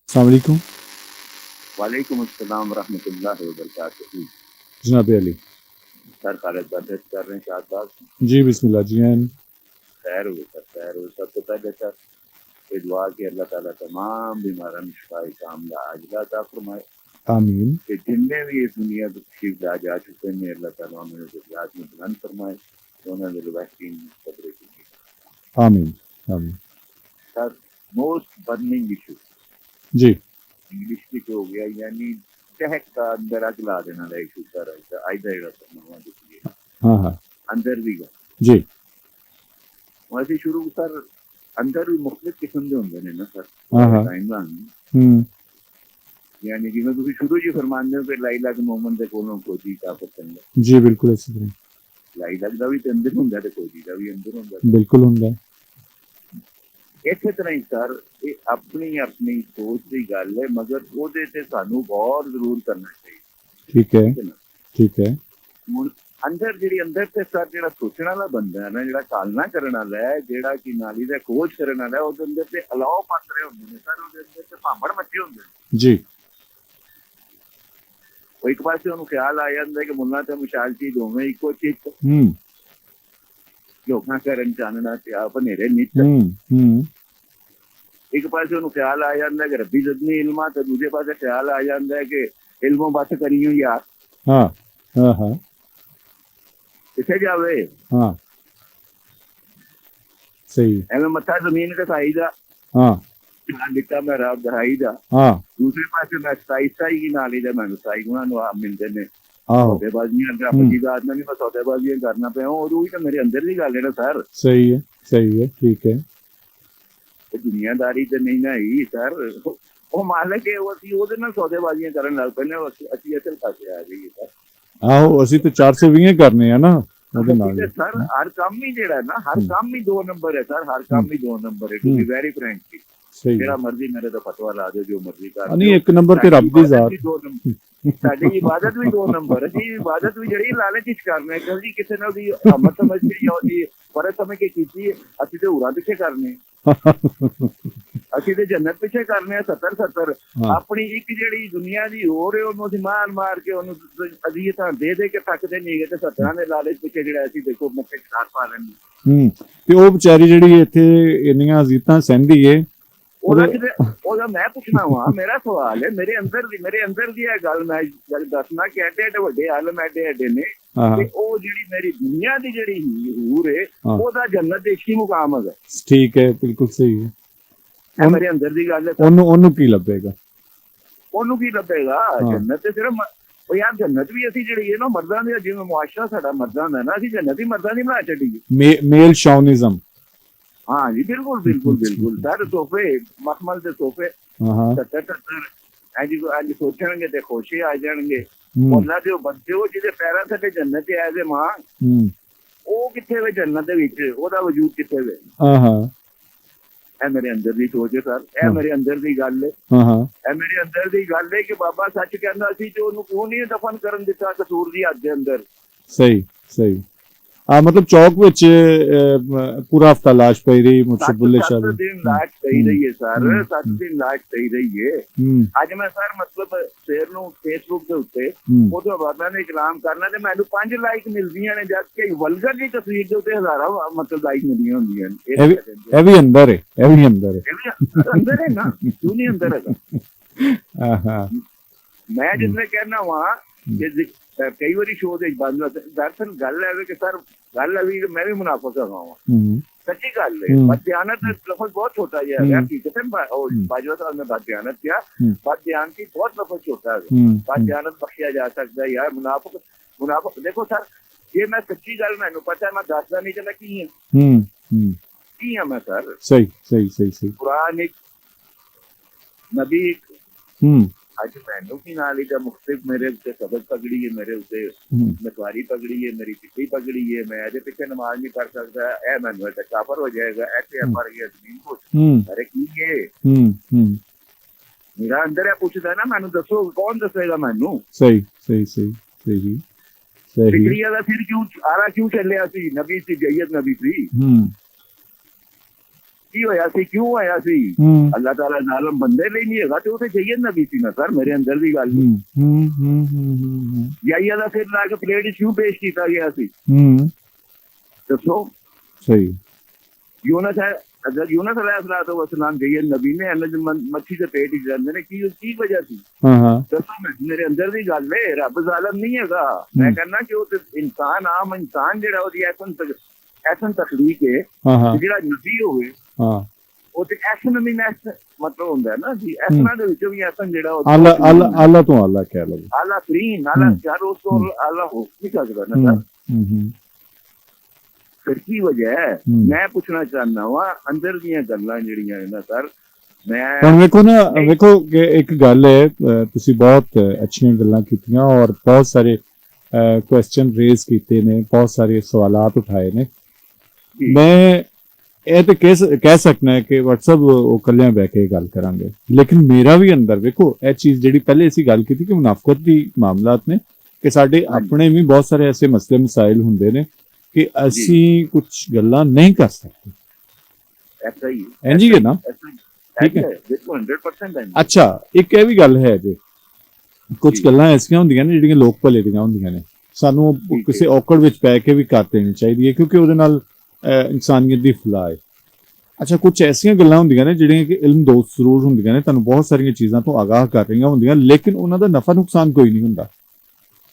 अस्सलाम वालेकुम। वालेकुम अस्सलाम रहमतुल्लाहि व बरकातहू। जनाब अली। सर खालिद बर्देश कर रहे हैं शाद साहब। जी बिस्मिल्लाह जी हैं। खैर हो सर, खैर हो। सबसे पहले सर ये दुआ कि अल्लाह ताला तमाम बीमारां नूं शिफाए कामिला आजिला अता फरमाए आमीन कि जिन्ने भी इस दुनिया तो तशरीफ ला जा चुके हैं अल्लाह ताला उन्हें दर्जात में बुलंद फरमाए, उन्हें बेहतरीन कब्र की। आमीन आमीन। सर मोस्ट बर्निंग इशू जी इंग्लिश में हो गया, यानी टहक का अंदर अग ला देने वाला इशू सर अज का जो नवा दिखिए हाँ हाँ अंदर भी गल जी वैसे शुरू सर अंदर भी मुख्तलिफ किस्म के होंगे ने ना सर। हाँ हाँ टाइम लाने यानी जिवें तुसीं शुरू च फरमांदे हो कि लाइलक मोमन दे कोलों खोजी का पसंद है। जी बिल्कुल इसी तरह लाइलक दा भी ते अंदर हुंदा ते खोजी दा भी अंदर हुंदा। बिल्कुल होंगे। इसे तरह ही सर ये अपनी अपनी सोच की गल है, मगर ओहदे ते सानू गौर जरूर करना चाहिए। ठीक है ठीक है ना। ठीक है हुण अंदर जी अंदर से सर जो सोचने वाला बंदा है ना, जो कालना करने वाला है, जो कि नाली का खोज करने वाला है, वो अंदर से अलाव पात्रे होंगे ने सर, वो अंदर से भांबड़ मचे होंगे जी वो एक पासे उन्होंने ख्याल आ जाता है कि मुन्ना तो विशाल चीज दोवें इको चित झोंका करन चानना त्या भनेरे नित। एक पासे उन्होंने ख्याल आ जाता है कि रब्बी जदनी इल्मा, तो दूसरे पासे ख्याल आ जाता है कि इल्मों बस करियो यार। हाँ हाँ हाँ किथे जावे हाँ सही एवं मथा जमीन के साई दा हाँ लिखा मैं राब दहाई दा। हाँ दूसरे पासे मैं 27 की नाली दा मैं 27 गुना मिलते ने आहो सौदेबाजियां रब की दात नहीं मैं सौदेबाजियां करना पे और वही तो मेरे अंदर की गल है ना सर। सही है ठीक है। दुनियादारी तो नहीं ना ही सर, वो मालक है वो सी ओदे ना सौदेबाजियां करन लग पैने असली असल पासे आ गई सर। आहो असि तो 420 करने हैं ना ਉਹਦੇ ਨਾਲ सर हर काम ही जेड़ा है ना, हर काम ही 2 नंबर है सर, हर काम ही 2 नंबर है, टू बी वेरी फ्रैंकली। सही जेड़ा मर्जी मेरे तो फतवा ला दो, जो मर्जी कर नहीं एक नंबर ते रब दी जात। साडी इबादत भी 2 नंबर है जी। इबादत भी जड़ी लालच च करने कभी किसी ने दी हमत समझ के या दी फर्ज समझ के कीती असि ते उरा पीछे करने असि ते जन्नत पीछे करने 70 अपनी एक जेड़ी दुनिया दी हो रहे ओनु असि मार मार के ओनु अजीयतां दे दे के थकदे नहीं गए ते 70 दे लालच पीछे जेड़ा असि देखो मुक्के खार पा लेंगे। ਤੇ ਉਹ ਵਿਚਾਰੀ ਜਿਹੜੀ ਇੱਥੇ ਇੰਨੀਆਂ ਅਜ਼ੀਤਾਂ ਸਹਿੰਦੀ ਏ ਉਹਦਾ ਮੈਂ ਪੁੱਛਣਾ ਵਾ, ਮੇਰਾ ਸਵਾਲ ਹੈ ਮੇਰੇ ਅੰਦਰ ਦੀ ਇਹ ਗੱਲ ਮੈਂ ਦੱਸਣਾ ਕਿ ਐਡੇ ਐਡੇ ਵੱਡੇ ਆਲਮ ਐਡੇ ਨੇ ਤੇ ਉਹ ਜਿਹੜੀ ਮੇਰੀ ਦੁਨੀਆ ਦੀ ਜਿਹੜੀ ਹੂਰ ਹੈ ਉਹਦਾ ਜੰਨਤ ਦੇ ਇਸ਼ਕੀ ਮੁਕਾਮ ਹੈਗਾ। ਠੀਕ ਹੈ ਬਿਲਕੁਲ ਸਹੀ ਹੈ। ਇਹ ਮੇਰੇ ਅੰਦਰ ਦੀ ਗੱਲ ਹੈ। ਉਹਨੂੰ ਕੀ ਲੱਭੇਗਾ? ਉਹਨੂੰ ਕੀ ਲੱਭੇਗਾ? ਜੰਨਤ ਤੇ ਸਿਰਫ ਉਹ ਯਾਰ ਜੰਨਤ ਵੀ ਅਸੀਂ ਜਿਹੜੀ ਹੈ ਨਾ ਮਰਦਾਂ ਦੀ, ਜਿਵੇਂ ਮੁਆਸ਼ਰਾ ਸਾਡਾ ਮਰਦਾਂ ਦਾ ਨਾ, ਅਸੀਂ ਜੰਨਤ ਹੀ ਮਰਦਾਂ ਦੀ ਬਣਾ ਛੱਡੀਏ। ਮੇਲ ਸ਼ੌਵਿਨਿਜ਼ਮ। हाँ जी बिल्कुल बिल्कुल बिल्कुल सर। सोफे मखमल के सोफे 70 सोचणगे ते खुशी आ जाएंगे। ਉਹਨਾਂ ਦੇ ਬੰਦੇ ਉਹ ਜਿਹਦੇ ਪੈਰਾਂ ਥੱਲੇ ਜੰਨਤ ਤੇ ਆਏ ਦੇ ਮਾਂ ਉਹ ਕਿੱਥੇ ਵੇ ਜੰਨਤ ਦੇ ਵਿੱਚ, ਉਹਦਾ ਵਜੂਦ ਕਿੱਥੇ ਵੇ? ਇਹ ਮੇਰੇ ਅੰਦਰ ਦੀ ਸੋਚ ਹੈ ਸਰ, ਇਹ ਮੇਰੇ ਅੰਦਰ ਦੀ ਗੱਲ ਹੈ। ਇਹ ਮੇਰੇ ਅੰਦਰ ਦੀ ਗੱਲ ਹੈ ਕਿ ਬਾਬਾ ਸੱਚ ਕਹਿੰਦਾ ਸੀ ਤੇ ਉਹਨੂੰ ਕਿਉਂ ਨਹੀਂ ਦਫਨ ਕਰਨ ਦਿੱਤਾ ਕਸੂਰ ਦੀ ਹੱਦ ਦੇ ਅੰਦਰ। ਸਹੀ मतलब चौक विच पूरा हफ्ता लाश पई रही मुझसे बुल्ले शाह 7 दिन लाश पई रही है सर, 7 दिन लाश पई रही है। ਅੱਜ ਮੈਂ ਸਰ ਮਤਲਬ ਸਵੇਰ ਨੂੰ ਫੇਸਬੁੱਕ ਦੇ ਉੱਤੇ ਉਹਦੇ ਬਾਬਾ ਨੇ ਇਕਰਾਮ ਕਰਨਾ ਤੇ ਮੈਨੂੰ 5 ਲਾਈਕ ਮਿਲਦੀਆਂ ਨੇ, ਜਦ ਕਿ ਵਲਗਰ ਦੀ ਤਸਵੀਰ ਦੇ ਉੱਤੇ ਹਜ਼ਾਰਾਂ ਮਤਲਬ ਲਾਈਕ ਮਿਲੀਆਂ ਹੁੰਦੀਆਂ ਨੇ। ਇਹ ਵੀ ਅੰਦਰ ਹੈ ਅੰਦਰ ਹੈ ਨਾ, ਕਿਉਂ ਨਹੀਂ ਅੰਦਰ ਹੈਗਾ? ਮੈਂ ਜਿਸਨੇ ਕਹਿਣਾ ਵਾ ਕਿ ਕਈ ਵਾਰੀ ਸ਼ੋਅ ਦੇ ਬੰਦ ਦਰਅਸਲ ਗੱਲ ਹੈ ਕਿ ਸਰ ਗੱਲ ਹੈ ਵੀ ਮੈਂ ਵੀ ਮੁਨਾਫਿਕ ਹੈਗਾ ਵਾਂ, सच्ची गल है। बदयानत लफज बहुत छोटा है, बाजवा साहब ने बदयानत किया, बदयान की बहुत लफज छोटा है, बदयानत बख्शिया जा सकता है यार। मुनाफिक देखो सर, ये मैं सच्ची गल मैनू पता है, मैं दसदा नहीं चाहता की है मैं सर। सही कुरान एक नबी अज मैनू की नाल ही मुख्तलिफ मेरे उत्ते सबक पगड़ी है, मेरे उत्ते नकवारी पगड़ी है, मेरी पिछली पगड़ी है, मैं ए पिछे नमाज नहीं पढ़ सकता, ए मैनू काफर हो जाएगा, ऐसे मर गया जमीन को। अरे की ये मेरा अंदर है पूछता है ना, मैनू दसो कौन दसेगा मैनू? सही बिगड़ी वाला फिर क्यों आरा क्यों चलिया सी? नबी सी, जय्यद नबी सी। ਕੀ ਹੋਇਆ ਸੀ, ਕਿਉਂ ਹੋਇਆ ਸੀ। ਹੂੰ ਅੱਲਾਹ ਤਾਲਾ ਜ਼ਾਲਮ ਬੰਦੇ ਲਈ ਨਹੀਂ ਹੈਗਾ ਤੇ ਉਹ ਤੇ ਸੈਯਦ ਨਬੀ ਸੀ ਨਾ ਸਰ, ਮੇਰੇ ਅੰਦਰ ਦੀ ਗੱਲ ਹੂੰ ਹੂੰ ਯਾਹੀਆ ਦਾ ਸਿਰ ਲਾ ਕੇ ਪਲੇਟ 'ਚ ਕਿਉਂ ਪੇਸ਼ ਕੀਤਾ ਗਿਆ ਸੀ, ਹੂੰ ਦੱਸੋ। ਸਹੀ ਯੂਨਸ ਹੈ, ਅगर यूनुस अलैहिस्सलाम सैयद नबी ने मच्छी के पेट ही जाते ने की वजह सी, ਹਾਂ ਹਾਂ दसो मैं मेरे अंदर दी गल है, रब जालिम नहीं हैगा। मैं कहना कि वो इंसान आम इंसान जेड़ा ओदी ऐसन तखलीक है ਹਾਂ ਹਾਂ जेड़ा नबी होवे ਹਾਂ ਉਹ ਤੇ ਐਸਨ ਵੀ ਮਤਲਬ ਹੁੰਦਾ ਨਾ ਜੀ, ਐਸਨਾਂ ਦੇ ਵਿੱਚੋਂ ਵੀ ਐਸਨ ਜਿਹੜਾ ਅੱਲਾ ਤੋਂ ਅੱਲਾ ਕਹਿ ਲਓ। ਆਲਾ ਤਰੀਨ ਆਲਾ ਚਾਰ ਉਸ ਤੋਂ ਆਲਾ ਹੋ ਨਹੀਂ ਸਕਦਾ ਨਾ ਸਰ। ਫਿਰ ਕੀ ਵਜ੍ਹਾ ਹੈ, ਮੈਂ ਪੁੱਛਣਾ ਚਾਹੁੰਦਾ ਵਾਂ ਅੰਦਰ ਦੀਆਂ ਗੱਲਾਂ ਜਿਹੜੀਆਂ ਨਾ ਸਰ। ਮੈਂ ਹੁਣ ਵੇਖੋ ਕਿ ਇੱਕ ਗੱਲ ਹੈ, ਤੁਸੀਂ ਬਹੁਤ ਅੱਛੀਆਂ ਗੱਲਾਂ ਕੀਤੀਆਂ ਔਰ ਬਹੁਤ ਸਾਰੇ ਕੁਐਸਚਨ ਰੇਜ਼ ਕੀਤੇ ਨੇ, ਬਹੁਤ ਸਾਰੇ ਸਵਾਲਾਤ ਉਠਾਏ ਨੇ। ਮੈਂ ਇਹ ਤੇ ਕਹਿ ਸਕਣਾ ਹੈ ਕਿ WhatsApp ਉਹ ਕੱਲਿਆਂ ਬਹਿ ਕੇ ਗੱਲ ਕਰਾਂਗੇ, ਲੇਕਿਨ ਮੇਰਾ ਵੀ ਅੰਦਰ ਵੇਖੋ ਇਹ ਚੀਜ਼ ਜਿਹੜੀ ਪਹਿਲੇ ਅਸੀਂ ਗੱਲ ਕੀਤੀ ਕਿ ਮੁਨਾਫਕਤ ਦੀ ਮਾਮਲਾਤ ਨੇ, ਕਿ ਸਾਡੇ ਆਪਣੇ ਵੀ ਬਹੁਤ ਸਾਰੇ ਐਸੇ ਮਸਲੇ ਮਸਾਇਲ ਹੁੰਦੇ ਨੇ ਕਿ ਅਸੀਂ ਕੁਝ ਗੱਲਾਂ ਨਹੀਂ ਕਰ ਸਕਦੇ। ਐਸਾ ਹੀ ਇੰਝ ਹੈ ਨਾ, ਠੀਕ ਹੈ, ਦੇਖੋ 100% ਹੈ। ਅੱਛਾ, ਇੱਕ ਇਹ ਵੀ ਗੱਲ ਹੈ ਜੀ, ਕੁਝ ਗੱਲਾਂ ਐਸੀਆਂ ਹੁੰਦੀਆਂ ਨੇ ਜਿਹੜੀਆਂ ਲੋਕ ਭਲੇ ਦੀਆਂ ਹੁੰਦੀਆਂ ਨੇ, ਸਾਨੂੰ ਕਿਸੇ ਔਕੜ ਵਿੱਚ ਪੈ ਕੇ ਵੀ ਕਰ ਦੇਣੀ ਚਾਹੀਦੀ ਹੈ, ਕਿਉਂਕਿ ਉਹਦੇ ਨਾਲ ਇਨਸਾਨੀਅਤ ਦੀ ਫਲਾਹ ਹੈ। ਅੱਛਾ, ਕੁਝ ਐਸੀਆਂ ਗੱਲਾਂ ਹੁੰਦੀਆਂ ਨੇ ਜਿਹੜੀਆਂ ਕਿ ਇਲਮ ਦੋਸਤ ਜ਼ਰੂਰ ਹੁੰਦੀਆਂ ਨੇ, ਤੁਹਾਨੂੰ ਬਹੁਤ ਸਾਰੀਆਂ ਚੀਜ਼ਾਂ ਤੋਂ ਆਗਾਹ ਕਰ ਰਹੀਆਂ ਹੁੰਦੀਆਂ, ਲੇਕਿਨ ਉਹਨਾਂ ਦਾ ਨਫਾ ਨੁਕਸਾਨ ਕੋਈ ਨਹੀਂ ਹੁੰਦਾ।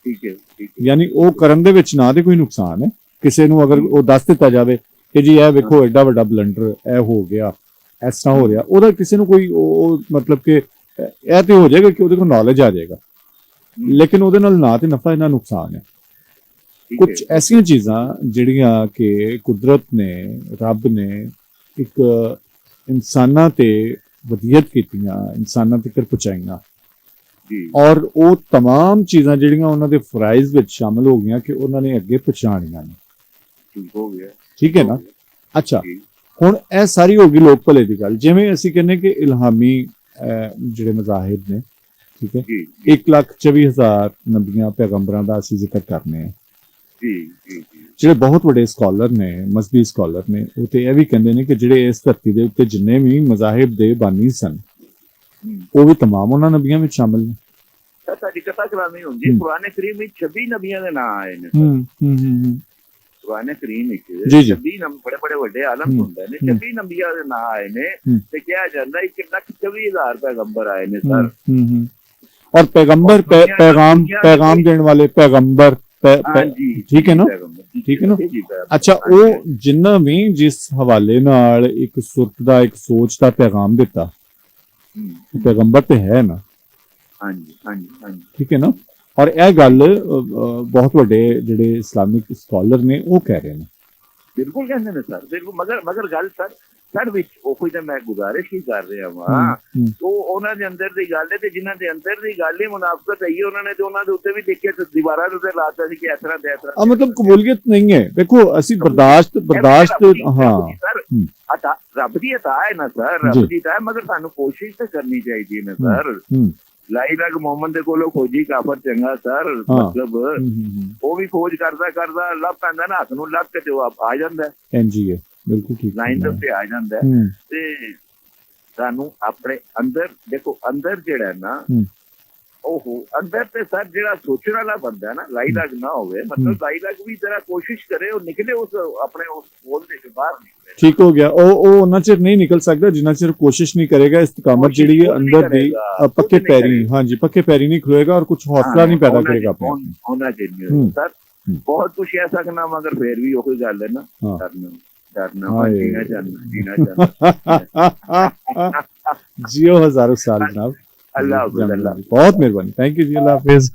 ਠੀਕ ਹੈ, ਯਾਨੀ ਉਹ ਕਰਨ ਦੇ ਵਿੱਚ ਨਾ ਤੇ ਕੋਈ ਨੁਕਸਾਨ ਹੈ, ਕਿਸੇ ਨੂੰ ਅਗਰ ਉਹ ਦੱਸ ਦਿੱਤਾ ਜਾਵੇ ਕਿ ਜੀ ਇਹ ਵੇਖੋ ਐਡਾ ਵੱਡਾ ਬਲੰਡਰ ਇਹ ਹੋ ਗਿਆ, ਇਸ ਤਰ੍ਹਾਂ ਹੋ ਰਿਹਾ, ਉਹਦਾ ਕਿਸੇ ਨੂੰ ਕੋਈ ਉਹ ਮਤਲਬ ਕਿ ਇਹ ਤੇ ਹੋ ਜਾਏਗਾ ਕਿ ਉਹਦੇ ਕੋਲ ਨੌਲੇਜ ਆ ਜਾਏਗਾ, ਲੇਕਿਨ ਉਹਦੇ ਨਾਲ ਨਾ ਤੇ ਨਫਾ ਨਾ ਨੁਕਸਾਨ ਹੈ। ਕੁਝ ਐਸੀਆਂ ਚੀਜ਼ਾਂ ਜਿਹੜੀਆਂ ਕਿ ਕੁਦਰਤ ਨੇ, ਰੱਬ ਨੇ ਇੱਕ ਇਨਸਾਨਾਂ ਤੇ ਵਧੀਅਤ ਕੀਤੀਆਂ, ਇਨਸਾਨਾਂ ਤੱਕ ਪਹੁੰਚਾਈਆਂ, ਔਰ ਉਹ तमाम ਚੀਜ਼ਾਂ ਜਿਹੜੀਆਂ ਉਹਨਾਂ ਦੇ ਫਰਾਈਜ਼ ਵਿੱਚ ਸ਼ਾਮਲ ਹੋ ਗਈਆਂ ਕਿ ਉਹਨਾਂ ਨੇ ਅੱਗੇ ਪਹੁੰਚਾਉਣੀਆਂ ਨੇ। ਠੀਕ ਹੈ ਨਾ। ਅੱਛਾ, ਹੁਣ ਇਹ ਸਾਰੀ ਹੋ ਗਈ ਲੋਕ ਭਲੇ ਦੀ ਗੱਲ। ਜਿਵੇਂ ਅਸੀਂ ਕਹਿੰਦੇ ਕਿ ਇਲਹਾਮੀ ਜਿਹੜੇ ਮਜ਼ਾਹਿਬ ਨੇ, ਠੀਕ ਹੈ, 1,24,000 ਨਬੀਆਂ ਪੈਗੰਬਰਾਂ ਦਾ ਅਸੀਂ ਜ਼ਿਕਰ ਕਰਨੇ ਆ। ਜਿਹੜੇ ਬਹੁਤ ਵੱਡੇ ਸਕਾਲਰ ਨੇ, ਮਜ਼ਹਬੀ ਸਕਾਲਰ ਨੇ, ਉਹ ਤੇ ਇਹ ਵੀ ਕਹਿੰਦੇ ਨੇ ਕਿ ਜਿਹੜੇ ਇਸ ਧਰਤੀ ਦੇ ਉੱਤੇ ਜਿੰਨੇ ਵੀ ਮਜ਼ਾਹਿਬ ਦੇ ਬਾਨੀ ਸਨ ਉਹ ਵੀ तमाम ਉਹਨਾਂ ਨਬੀਆਂ ਵਿੱਚ ਸ਼ਾਮਲ ਨੇ। ਸਾਡੀ ਕਥਾ ਕਰਾਨੀ ਹੁੰਦੀ, ਕੁਰਾਨ ਕਰੀਮ ਵਿੱਚ 26 ਨਬੀਆਂ ਦੇ ਨਾਂ ਆਏ ਨੇ। ਕੁਰਾਨ ਕਰੀਮ ਵਿੱਚ 26 ਬੜੇ ਬੜੇ ਵੱਡੇ ਆਲਮ ਹੁੰਦੇ ਨੇ, 26 ਨਬੀਆਂ ਦੇ ਨਾਂ ਆਏ ਨੇ ਤੇ ਕਿਹਾ ਜਾਂਦਾ 1,24,000 ਪੈਗੰਬਰ ਆਏ ਨੇ ਸਰ। ਔਰ ਪੈਗੰਬਰ ਪੈਗਾਮ ਦੇਣ ਵਾਲੇ ਪੈਗੰਬਰ, ਠੀਕ ਹੈ ਨਾ, ਠੀਕ ਹੈ ਨਾ। ਅੱਛਾ, ਉਹ ਜਿੰਨਾ ਵੀ ਜਿਸ ਹਵਾਲੇ ਨਾਲ ਇੱਕ ਸੁਰਤ ਦਾ, ਇੱਕ ਸੋਚ ਦਾ ਪੈਗਾਮ ਦਿੱਤਾ, ਪੈਗੰਬਰ ਤੇ ਹੈ ਨਾ। ਹਾਂਜੀ, ਠੀਕ ਹੈ ਨਾ। ਔਰ ਇਹ ਗੱਲ ਬਹੁਤ ਵੱਡੇ ਜਿਹੜੇ ਇਸਲਾਮਿਕ ਸਕਾਲਰ ਨੇ ਉਹ ਕਹਿ ਰਹੇ ਨੇ। ਬਿਲਕੁਲ ਕਹਿੰਦੇ ਨੇ ਸਰ, ਬਿਲਕੁਲ। ਮਗਰ ਗੱਲ ਸਰ ਵਿੱਚ ਉਹ ਕੋਈ ਤਾਂ ਮੈਂ ਗੁਜ਼ਾਰਿਸ਼ ਹੀ ਕਰ ਰਿਹਾ ਵਾਂ, ਉਹ ਉਹਨਾਂ ਦੇ ਅੰਦਰ ਦੀ ਗੱਲ ਹੈ ਤੇ ਜਿਨ੍ਹਾਂ ਦੇ ਅੰਦਰ ਦੀ ਗੱਲ ਹੀ ਮੁਨਾਫਕਤ ਹੈ, ਉਹਨਾਂ ਨੇ ਤੇ ਉਹਨਾਂ ਦੇ ਉੱਤੇ ਵੀ ਦੇਖਿਆ ਦੀਵਾਰਾਂ ਦੇ ਉੱਤੇ ਲਾਤਾ ਸੀ ਕਿ ਇਸ ਤਰ੍ਹਾਂ ਤੇ ਇਸ ਤਰ੍ਹਾਂ। ਮਤਲਬ ਕਬੂਲੀਅਤ ਨਹੀਂ ਹੈ। ਦੇਖੋ ਅਸੀਂ ਬਰਦਾਸ਼ਤ ਹਾਂ ਅਤਾ ਰੱਬ ਦੀ ਅਤਾ ਹੈ ਨਾ ਸਰ, ਰੱਬ ਦੀ ਅਤਾ, ਮਗਰ ਸਾਨੂੰ ਕੋਸ਼ਿਸ਼ ਤਾਂ ਕਰਨੀ ਚਾਹੀਦੀ ਹੈ ਨਾ ਸਰ। ਲਾਈ ਲੱਗ ਮੁਹੰਮਦ ਦੇ ਕੋਲੋਂ ਖੋਜੀ ਕਾਫਰ ਚੰਗਾ ਸਰ, ਮਤਲਬ ਉਹ ਵੀ ਖੋਜ ਕਰਦਾ ਲੱਭ ਪੈਂਦਾ ਨਾ ਹੱਥ ਨੂੰ, ਲੱਭ ਕੇ ਤੇ ਉਹ ਆ ਜਾਂਦਾ। ਹਾਂਜੀ, ਬਿਲਕੁਲ ਠੀਕ, ਲਾਈਨ ਦੇ ਉੱਤੇ ਆ ਜਾਂਦਾ। ਤੇ ਸਾਨੂੰ ਆਪਣੇ ਅੰਦਰ ਦੇਖੋ, ਅੰਦਰ ਜਿਹੜਾ ਨਾ ਉਹ ਅੰਦਰ ਤੇ ਸਰ ਜਿਹੜਾ ਸੋਚਣ ਵਾਲਾ ਬੰਦਾ ਨਾ, ਲਾਈ ਲੱਗ ਨਾ ਹੋਵੇ, ਮਤਲਬ ਲਾਈ ਲੱਗ ਵੀ ਜਰਾ ਕੋਸ਼ਿਸ਼ ਕਰੇ ਉਹ ਨਿਕਲੇ ਉਸ ਆਪਣੇ ਉਸ ਬੋਲ ਦੇ ਬਾਹਰ ਨਿਕਲੇ। ਠੀਕ ਹੋ ਗਿਆ। ਉਹ ਉਹਨਾਂ ਚਿਰ ਨਹੀਂ ਨਿਕਲ ਸਕਦਾ ਜਿੰਨਾ ਚਿਰ ਕੋਸ਼ਿਸ਼ ਨਹੀਂ ਕਰੇਗਾ। ਇਸਤਕਾਮਤ ਜਿਹੜੀ ਹੈ ਅੰਦਰ ਦੀ ਪੱਕੇ ਪੈਰੀ, ਹਾਂਜੀ ਪੱਕੇ ਪੈਰੀ ਨਹੀਂ ਖਲੋਏਗਾ ਔਰ ਕੁਝ ਹੌਸਲਾ ਨਹੀਂ ਪੈਦਾ ਕਰੇਗਾ ਆਪਣੇ ਹੋਣਾ ਚਾਹੀਦਾ ਸਰ। ਬਹੁਤ ਕੁਛ ਐਸਾ ਕਰਨਾ, ਮਗਰ ਫੇਰ ਵੀ ਉਹੀ ਗੱਲ ਹੈ ਨਾ, डरना जीना जियो हजारों साल जनाब। अल्लाह बहुत मेहरबानी, thank you ji, Allah Hafiz.